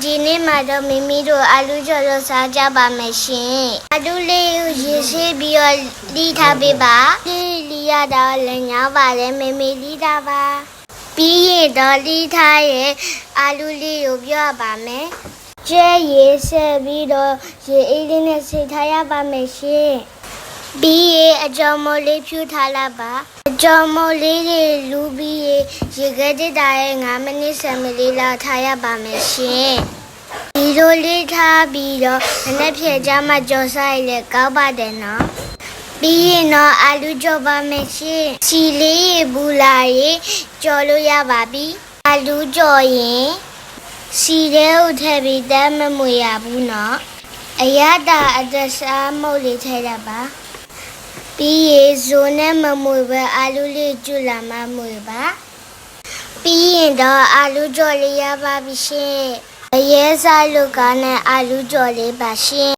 ဒီနေ့မှာတော့မိမိတို့အာလူကျော်လို့စားကြပါမယ်ရှင်အာလူလေးကိုရေဆေးပြီးတော့လီးထားပေးပါလီးရတော့လည်းညောင်းပါလေမိမိလီးထားပါပြီးရင်တော့လီးထားရဲ့အာလူလေးကိုပြောရပါမယ်ကျဲရေဆက်ပြီးတော့ရေအေးလေးနဲ့ဆေးထားရပါမယ်ရှင်ပြီးရင်အကြောင်းမိုးလေးဖြူထားလိုက်ပါအကြောင်းမိုးလေးတွေလူပြီးရေခဲတစ်တာရဲ့9မိနစ်10မိနစ်လောက်ထားရပါမယ်ရှင်ဒီလိုလေးထားပြီးတော့နှစ်ဖြဲကြမှာကြော်စားရည်လည်းကောက်ပါတယ်နော်ပြီးရင်တော့အာလူကြော်ပါမယ်ရှင်စီလေးရေဘူးလာရေကြော်လို့ရပါပြီအာလူကြော်ရင်စီတဲ့ကိုထည့်ပြီးတဲမမွေရဘူးနော်အရတာအတစားမုတ်လေးထည့်ရပါပြီးရင်ဇိုနဲ့မမွေပဲအာလူလေးကျွလာမမွေပါပြီးရင်တော့အာလူကြော်လေးရပါပြီရှင်အရဲစားလူကနဲ့အာလူကြော်လေးပါရှင်